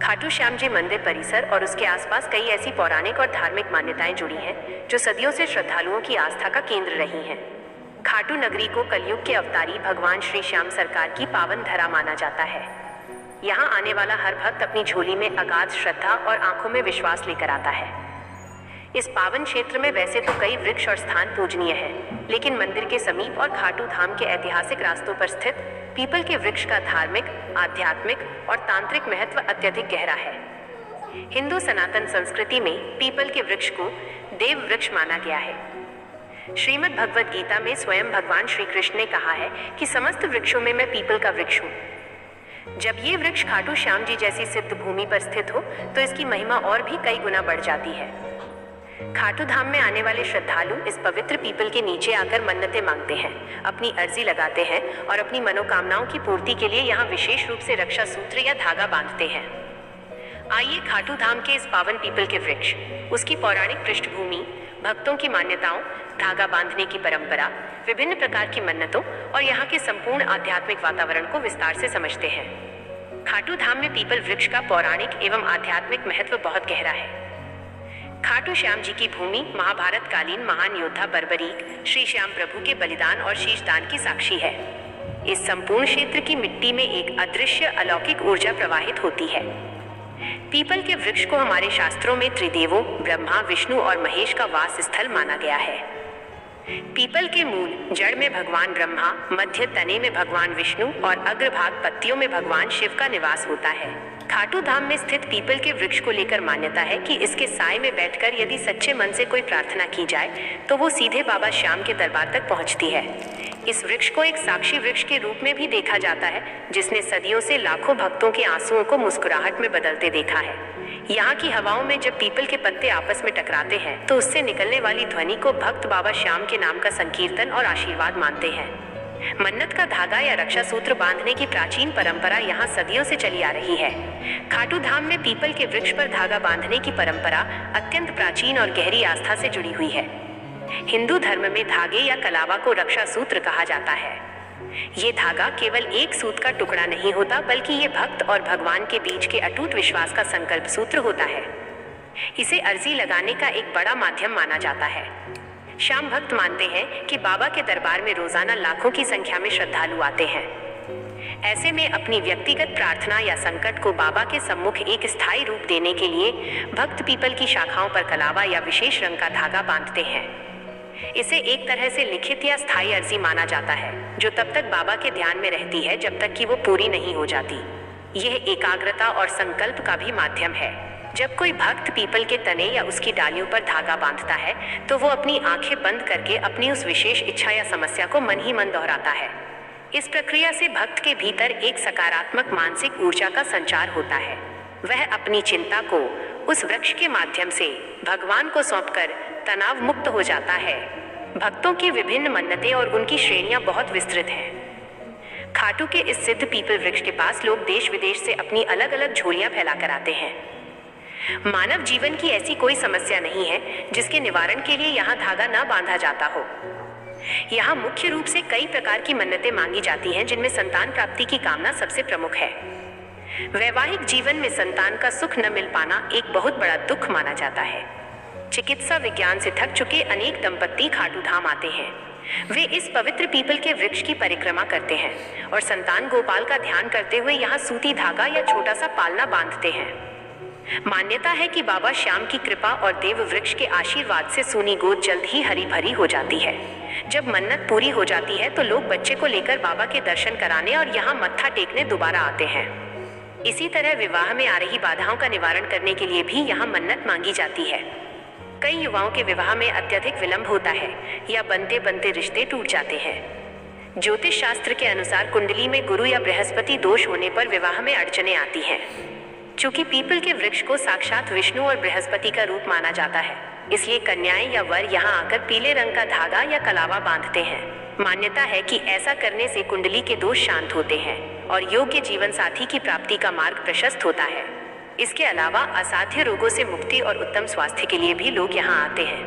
खाटू श्याम जी मंदिर परिसर और उसके आसपास कई ऐसी पौराणिक और धार्मिक मान्यताएं जुड़ी हैं जो सदियों से श्रद्धालुओं की आस्था का केंद्र रही हैं। खाटू नगरी को कलयुग के अवतारी भगवान श्री श्याम सरकार की पावन धरा माना जाता है। यहाँ आने वाला हर भक्त अपनी झोली में अगाध श्रद्धा और आंखों में विश्वास लेकर आता है। इस पावन क्षेत्र में वैसे तो कई वृक्ष और स्थान पूजनीय हैं, लेकिन मंदिर के समीप और खाटू धाम के ऐतिहासिक रास्तों पर स्थित पीपल के वृक्ष का धार्मिक, आध्यात्मिक और तांत्रिक महत्व अत्यधिक गहरा है। हिंदू सनातन संस्कृति में पीपल के वृक्ष को देव वृक्ष माना गया है। श्रीमद् भगवद गीता में स्वयं भगवान श्री कृष्ण ने कहा है कि समस्त वृक्षों में मैं पीपल का वृक्ष हूँ। जब ये वृक्ष खाटू श्याम जी जैसी सिद्ध भूमि पर स्थित हो तो इसकी महिमा और भी कई गुना बढ़ जाती है। खाटू धाम में आने वाले श्रद्धालु इस पवित्र पीपल के नीचे आकर मन्नतें मांगते हैं, अपनी अर्जी लगाते हैं और अपनी मनोकामनाओं की पूर्ति के लिए यहाँ विशेष रूप से रक्षा सूत्र या धागा बांधते हैं। आइए खाटू धाम के इस पावन पीपल के वृक्ष, उसकी पौराणिक पृष्ठभूमि, भक्तों की मान्यताओं, धागा बांधने की परंपरा, विभिन्न प्रकार की मन्नतों और यहाँ के संपूर्ण आध्यात्मिक वातावरण को विस्तार से समझते हैं। खाटू धाम में पीपल वृक्ष का पौराणिक एवं आध्यात्मिक महत्व बहुत गहरा है। खाटू श्याम जी की भूमि महाभारत कालीन महान योद्धा बर्बरीक श्री श्याम प्रभु के बलिदान और शीशदान की साक्षी है। इस संपूर्ण क्षेत्र की मिट्टी में एक अदृश्य अलौकिक ऊर्जा प्रवाहित होती है। पीपल के वृक्ष को हमारे शास्त्रों में त्रिदेवों ब्रह्मा, विष्णु और महेश का वास स्थल माना गया है। पीपल के मूल जड़ में भगवान ब्रह्मा, मध्य तने में भगवान विष्णु और अग्रभाग पत्तियों में भगवान शिव का निवास होता है। खाटू धाम में स्थित पीपल के वृक्ष को लेकर मान्यता है कि इसके साए में बैठकर यदि सच्चे मन से कोई प्रार्थना की जाए तो वो सीधे बाबा श्याम के दरबार तक पहुंचती है। इस वृक्ष को एक साक्षी वृक्ष के रूप में भी देखा जाता है, जिसने सदियों से लाखों भक्तों के आंसुओं को मुस्कुराहट में बदलते देखा है। यहाँ की हवाओं में जब पीपल के पत्ते आपस में टकराते हैं तो उससे निकलने वाली ध्वनि को भक्त बाबा श्याम के नाम का संकीर्तन और आशीर्वाद मानते हैं। मन्नत का धागा या रक्षा सूत्र बांधने की प्राचीन परंपरा यहाँ सदियों से चली आ रही है। खाटू धाम में पीपल के वृक्ष पर धागा बांधने की परंपरा अत्यंत प्राचीन और गहरी आस्था से जुड़ी हुई है। हिंदू धर्म में धागे या कलावा को रक्षा सूत्र कहा जाता है। ये धागा केवल एक सूत का टुकड़ा नहीं होता, बल्कि ये भक्त और भगवान के बीच के अटूट विश्वास का संकल्प सूत्र होता है। इसे अर्जी लगाने का एक बड़ा माध्यम माना जाता है। श्याम भक्त मानते हैं कि बाबा के दरबार में रोजाना लाखों की संख्या में श्रद्धालु आते हैं। ऐसे में अपनी व्यक्तिगत प्रार्थना या संकट को बाबा के सम्मुख एक स्थायी रूप देने के लिए भक्त पीपल की शाखाओं पर कलावा या विशेष रंग का धागा बांधते हैं। इसे एक तरह से लिखित या स्थायी अर्जी माना जाता है, जो तब तक बाबा के ध्यान में रहती है जब तक कि वो पूरी नहीं हो जाती। यह एकाग्रता और संकल्प का भी माध्यम है। जब कोई भक्त पीपल के तने या उसकी डालियों पर धागा बांधता है तो वो अपनी आंखें बंद करके अपनी उस विशेष इच्छा या समस्या को मन ही मन दोहराता है। इस प्रक्रिया से भक्त के भीतर एक सकारात्मक मानसिक ऊर्जा का संचार होता है। वह अपनी चिंता को उस वृक्ष के माध्यम से भगवान को सौंपकर तनाव मुक्त हो जाता है। भक्तों की विभिन्न मन्नतें और उनकी श्रेणियां बहुत विस्तृत हैं। खाटू के इस सिद्ध पीपल वृक्ष के पास लोग देश विदेश से अपनी अलग अलग झोलियां फैलाकर आते हैं। मानव जीवन की ऐसी कोई समस्या नहीं है जिसके निवारण के लिए यहाँ धागा न बांधा जाता हो। यहाँ मुख्य रूप से कई प्रकार की मन्नतें मांगी जाती हैं, जिनमें संतान प्राप्ति की कामना सबसे प्रमुख है। वैवाहिक जीवन में संतान का सुख न मिल पाना एक बहुत बड़ा दुख माना जाता है। चिकित्सा विज्ञान से थक चुके अनेक दंपत्ति खाटू धाम आते हैं। वे इस पवित्र पीपल के वृक्ष की परिक्रमा करते हैं और संतान गोपाल का ध्यान करते हुए यहाँ सूती धागा या छोटा सा पालना बांधते हैं। मान्यता है कि बाबा श्याम की कृपा और देव वृक्ष के आशीर्वाद से सूनी गोद जल्द ही हरी भरी हो जाती है। जब मन्नत पूरी हो जाती है तो लोग बच्चे को लेकर बाबा के दर्शन कराने और यहाँ मत्था टेकने दोबारा आते हैं। इसी तरह विवाह में आ रही बाधाओं का निवारण करने के लिए भी यहाँ मन्नत मांगी जाती है। कई युवाओं के विवाह में अत्यधिक विलंब होता है या बनते बनते रिश्ते टूट जाते हैं। ज्योतिष शास्त्र के अनुसार कुंडली में गुरु या बृहस्पति दोष होने पर विवाह में अड़चनें आती हैं। चूंकि पीपल के वृक्ष को साक्षात विष्णु और बृहस्पति का रूप माना जाता है, इसलिए कन्याएं या वर यहाँ आकर पीले रंग का धागा या कलावा बांधते हैं। मान्यता है कि ऐसा करने से कुंडली के दोष शांत होते हैं और योग्य जीवन साथी की प्राप्ति का मार्ग प्रशस्त होता है। इसके अलावा असाध्य रोगों से मुक्ति और उत्तम स्वास्थ्य के लिए भी लोग यहाँ आते हैं।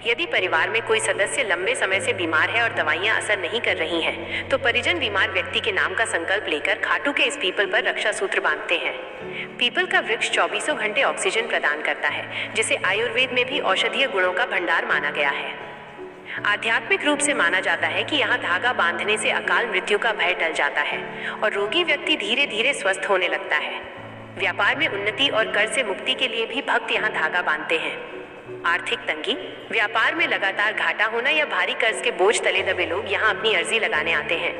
यदि परिवार में कोई सदस्य लंबे समय से बीमार है और दवाइयां असर नहीं कर रही हैं, तो परिजन बीमार व्यक्ति के नाम का संकल्प लेकर खाटू के इस पीपल पर रक्षा सूत्र बांधते हैं। पीपल का वृक्ष 24 घंटे ऑक्सीजन प्रदान करता है, जिसे आयुर्वेद में भी औषधीय गुणों का भंडार माना गया है। आध्यात्मिक रूप से माना जाता है कि यहाँ धागा बांधने से अकाल मृत्यु का भय टल जाता है और रोगी व्यक्ति धीरे धीरे स्वस्थ होने लगता है। व्यापार में उन्नति और कर्ज से मुक्ति के लिए भी भक्त यहाँ धागा बांधते हैं। आर्थिक तंगी, व्यापार में लगातार घाटा होना या भारी कर्ज के बोझ तले दबे लोग यहाँ अपनी अर्जी लगाने आते हैं।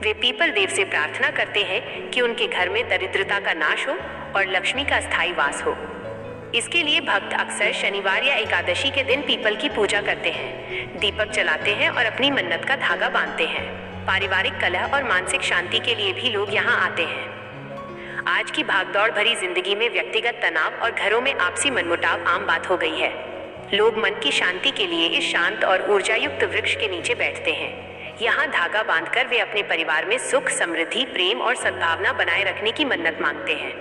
वे पीपल देव से प्रार्थना करते हैं कि उनके घर में दरिद्रता का नाश हो और लक्ष्मी का स्थायी वास हो। इसके लिए भक्त अक्सर शनिवार या एकादशी के दिन पीपल की पूजा करते हैं, दीपक जलाते हैं और अपनी मन्नत का धागा बांधते हैं। पारिवारिक कलह और मानसिक शांति के लिए भी लोग यहाँ आते हैं। आज की भागदौड़ भरी जिंदगी में व्यक्तिगत तनाव और घरों में आपसी मनमुटाव आम बात हो गई है। लोग मन की शांति के लिए इस शांत और ऊर्जायुक्त वृक्ष के नीचे बैठते हैं। यहाँ धागा बांधकर वे अपने परिवार में सुख, समृद्धि, प्रेम और सद्भावना बनाए रखने की मन्नत मांगते हैं।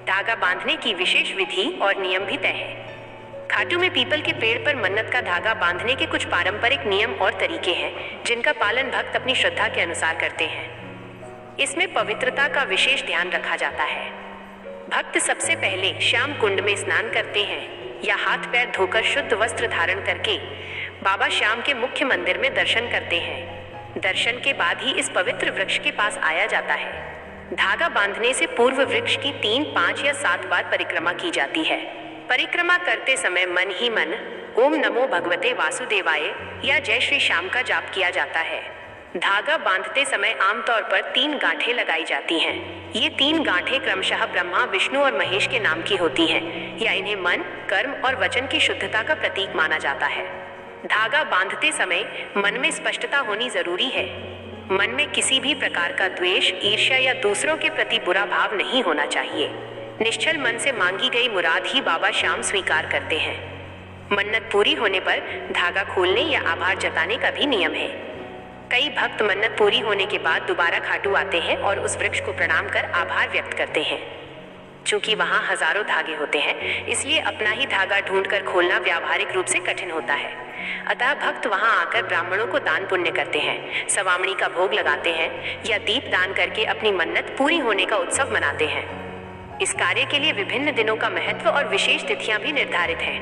धागा बांधने की विशेष विधि और नियम भी तय है। खाटू में पीपल के पेड़ पर मन्नत का धागा बांधने के कुछ पारंपरिक नियम और तरीके हैं, जिनका पालन भक्त अपनी श्रद्धा के अनुसार करते हैं। इसमें पवित्रता का विशेष ध्यान रखा जाता है। भक्त सबसे पहले श्याम कुंड में स्नान करते हैं या हाथ पैर धोकर शुद्ध वस्त्र धारण करके बाबा श्याम के मुख्य मंदिर में दर्शन करते हैं। दर्शन के बाद ही इस पवित्र वृक्ष के पास आया जाता है। धागा बांधने से पूर्व वृक्ष की 3, 5 या 7 बार परिक्रमा की जाती है। परिक्रमा करते समय मन ही मन ओम नमो भगवते वासुदेवाय या जय श्री श्याम का जाप किया जाता है। धागा बांधते समय आमतौर पर 3 गांठें लगाई जाती हैं। ये 3 गांठें क्रमशः ब्रह्मा, विष्णु और महेश के नाम की होती हैं, या इन्हें मन, कर्म और वचन की शुद्धता का प्रतीक माना जाता है। धागा बांधते समय मन में स्पष्टता होनी जरूरी है। मन में किसी भी प्रकार का द्वेष, ईर्ष्या या दूसरों के प्रति बुरा भाव नहीं होना चाहिए। निश्चल मन से मांगी गई मुराद ही बाबा श्याम स्वीकार करते हैं। मन्नत पूरी होने पर धागा खोलने या आभार जताने का भी नियम है। कई भक्त मन्नत पूरी होने के बाद दोबारा खाटू आते हैं और उस वृक्ष को प्रणाम कर आभार व्यक्त करते हैं। चूंकि वहाँ हजारों धागे होते हैं, इसलिए अपना ही धागा ढूंढकर खोलना व्यावहारिक रूप से कठिन होता है। अतः भक्त वहाँ आकर ब्राह्मणों को दान पुण्य करते हैं, सवामणी का भोग लगाते हैं या दीप दान करके अपनी मन्नत पूरी होने का उत्सव मनाते हैं। इस कार्य के लिए विभिन्न दिनों का महत्व और विशेष तिथियां भी निर्धारित हैं।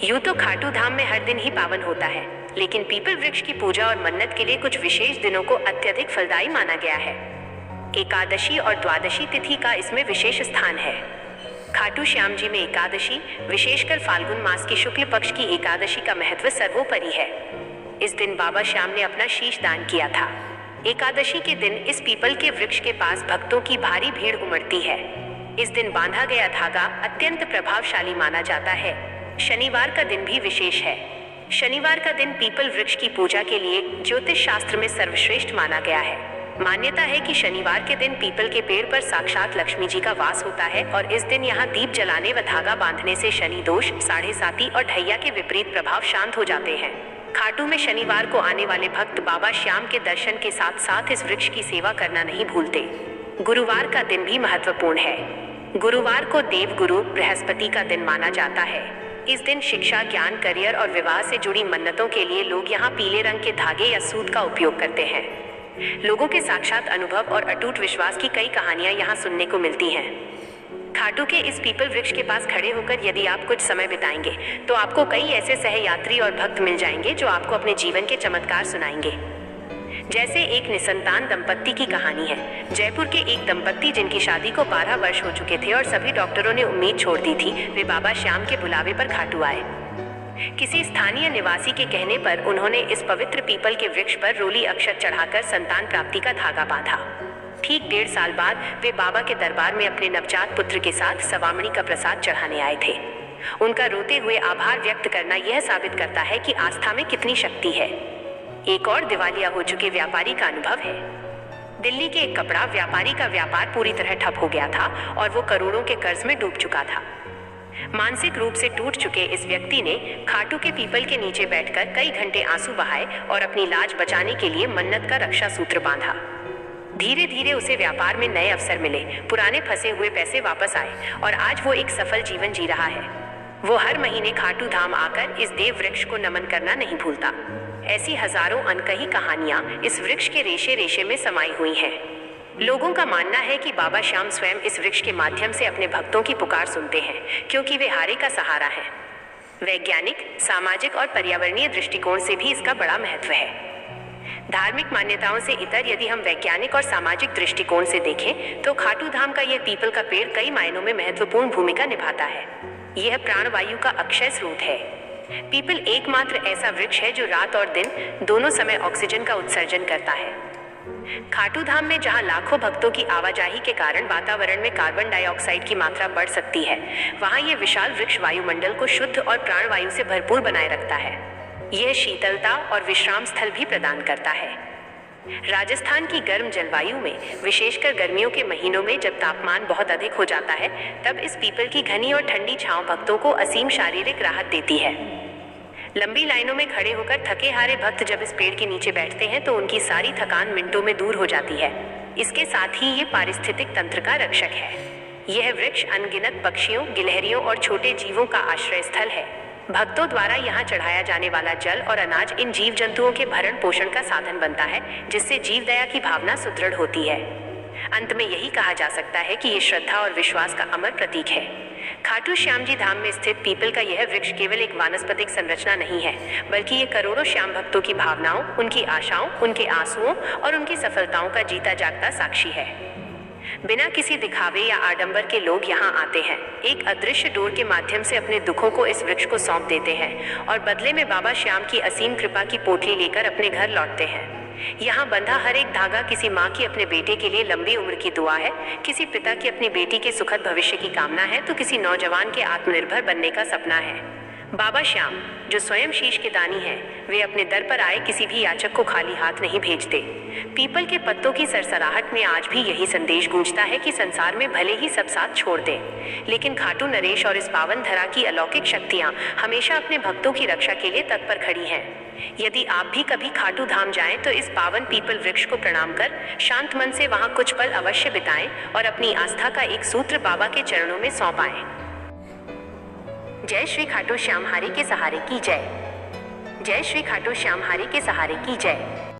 यूं तो खाटू धाम में हर दिन ही पावन होता है, लेकिन पीपल वृक्ष की पूजा और मन्नत के लिए कुछ विशेष दिनों को अत्यधिक फलदायी माना गया है। एकादशी और द्वादशी तिथि का इसमें विशेष स्थान है। खाटू श्याम जी में एकादशी, विशेषकर फाल्गुन मास की शुक्ल पक्ष की एकादशी का महत्व सर्वोपरि है। इस दिन बाबा श्याम ने अपना शीश दान किया था। एकादशी के दिन इस पीपल के वृक्ष के पास भक्तों की भारी भीड़ उमड़ती है। इस दिन बांधा गया धागा अत्यंत प्रभावशाली माना जाता है। शनिवार का दिन भी विशेष है। शनिवार का दिन पीपल वृक्ष की पूजा के लिए ज्योतिष शास्त्र में सर्वश्रेष्ठ माना गया है। मान्यता है कि शनिवार के दिन पीपल के पेड़ पर साक्षात लक्ष्मी जी का वास होता है और इस दिन यहाँ दीप जलाने व धागा बांधने से शनि दोष, साढ़े साती और ढैया के विपरीत प्रभाव शांत हो जाते हैं। खाटू में शनिवार को आने वाले भक्त बाबा श्याम के दर्शन के साथ साथ इस वृक्ष की सेवा करना नहीं भूलते। गुरुवार का दिन भी महत्वपूर्ण है। गुरुवार को देव गुरु बृहस्पति का दिन माना जाता है। इस दिन शिक्षा, ज्ञान, करियर और विवाह से जुड़ी मन्नतों के लिए लोग यहाँ पीले रंग के धागे या सूत का उपयोग करते हैं। लोगों के साक्षात अनुभव और अटूट विश्वास की कई कहानियां यहाँ सुनने को मिलती हैं। खाटू के इस पीपल वृक्ष के पास खड़े होकर यदि आप कुछ समय बिताएंगे तो आपको कई ऐसे सहयात्री और भक्त मिल जाएंगे जो आपको अपने जीवन के चमत्कार सुनाएंगे। जैसे एक निसंतान दंपत्ति की कहानी है। जयपुर के एक दंपत्ति जिनकी शादी को 12 वर्ष हो चुके थे और सभी डॉक्टरों ने उम्मीद छोड़ दी थी, वे बाबा श्याम के बुलावे पर खाटू आए। किसी स्थानीय निवासी के कहने पर उन्होंने इस पवित्र पीपल के वृक्ष पर रोली अक्षत चढ़ाकर संतान प्राप्ति का धागा बांधा। ठीक 1.5 साल बाद वे बाबा के दरबार में अपने नवजात पुत्र के साथ सवामणी का प्रसाद चढ़ाने आए थे। उनका रोते हुए आभार व्यक्त करना यह साबित करता है कि आस्था में कितनी शक्ति है। एक और दिवालिया हो चुके व्यापारी का अनुभव है। दिल्ली के एक कपड़ा व्यापारी का व्यापार पूरी तरह ठप हो गया था और वो करोड़ों के कर्ज में डूब चुका था। मानसिक रूप से टूट चुके इस व्यक्ति ने खाटू के पीपल के नीचे बैठकर कई घंटे आंसू बहाए और अपनी लाज बचाने के लिए मन्नत का रक्षा सूत्र बांधा। धीरे धीरे उसे व्यापार में नए अवसर मिले, पुराने फंसे हुए पैसे वापस आए और आज वो एक सफल जीवन जी रहा है। वो हर महीने खाटू धाम आकर इस देव वृक्ष को नमन करना नहीं भूलता। ऐसी हजारों अनकही कहानियां इस वृक्ष के रेशे रेशे में समाई हुई हैं। लोगों का मानना है कि बाबा श्याम स्वयं इस वृक्ष के माध्यम से अपने भक्तों की पुकार सुनते हैं, क्योंकि वे हारे का सहारा हैं। वैज्ञानिक, सामाजिक और पर्यावरणीय दृष्टिकोण से भी इसका बड़ा महत्व है। धार्मिक मान्यताओं से इतर यदि हम वैज्ञानिक और सामाजिक दृष्टिकोण से देखें तो खाटू धाम का यह पीपल का पेड़ कई मायनों में महत्वपूर्ण भूमिका निभाता है। यह प्राणवायु का अक्षय स्रोत है। पीपल एकमात्र ऐसा वृक्ष है जो रात और दिन दोनों समय ऑक्सीजन का उत्सर्जन करता है। खाटू धाम में जहां लाखों भक्तों की आवाजाही के कारण वातावरण में कार्बन डाइऑक्साइड की मात्रा बढ़ सकती है, वहां यह विशाल वृक्ष वायुमंडल को शुद्ध और प्राणवायु से भरपूर बनाए रखता है। यह शीतलता और विश्राम स्थल भी प्रदान करता है। राजस्थान की गर्म जलवायु में, विशेषकर गर्मियों के महीनों में जब तापमान बहुत अधिक हो जाता है, तब इस पीपल की घनी और ठंडी छांव भक्तों को असीम शारीरिक राहत देती है। लंबी लाइनों में खड़े होकर थके हारे भक्त जब इस पेड़ के नीचे बैठते हैं तो उनकी सारी थकान मिनटों में दूर हो जाती है। इसके साथ ही ये पारिस्थितिक तंत्र का रक्षक है। यह वृक्ष अनगिनत पक्षियों, गिलहरियों और छोटे जीवों का आश्रय स्थल है। भक्तों द्वारा यहाँ चढ़ाया जाने वाला जल और अनाज इन जीव जंतुओं के भरण पोषण का साधन बनता है, जिससे जीव दया की भावना सुदृढ़ होती है। अंत में यही कहा जा सकता है कि ये श्रद्धा और विश्वास का अमर प्रतीक है। खाटू श्याम जी धाम में स्थित पीपल का यह वृक्ष केवल एक वानस्पतिक संरचना नहीं है, बल्कि ये करोड़ों श्याम भक्तों की भावनाओं, उनकी आशाओं, उनके आंसुओं और उनकी सफलताओं का जीता जागता साक्षी है। बिना किसी दिखावे या आडंबर के लोग यहाँ आते हैं, एक अदृश्य डोर के माध्यम से अपने दुखों को इस वृक्ष को सौंप देते हैं और बदले में बाबा श्याम की असीम कृपा की पोटली लेकर अपने घर लौटते हैं। यहाँ बंधा हर एक धागा किसी माँ की अपने बेटे के लिए लंबी उम्र की दुआ है, किसी पिता की अपनी बेटी के सुखद भविष्य की कामना है, तो किसी नौजवान के आत्मनिर्भर बनने का सपना है। बाबा श्याम, जो स्वयं शीश के दानी हैं, वे अपने दर पर आए किसी भी याचक को खाली हाथ नहीं भेजते। पीपल के पत्तों की सरसराहट में आज भी यही संदेश गूंजता है कि संसार में भले ही सब साथ छोड़ दें, लेकिन खाटू नरेश और इस पावन धरा की अलौकिक शक्तियां हमेशा अपने भक्तों की रक्षा के लिए तत्पर खड़ी हैं। यदि आप भी कभी खाटू धाम जाएं तो इस पावन पीपल वृक्ष को प्रणाम कर शांत मन से वहां कुछ पल अवश्य बिताएं और अपनी आस्था का एक सूत्र बाबा के चरणों में सौंपाएं। जय श्री खाटू श्याम हारी के सहारे की जय। जय श्री खाटू श्याम हारी के सहारे की जय।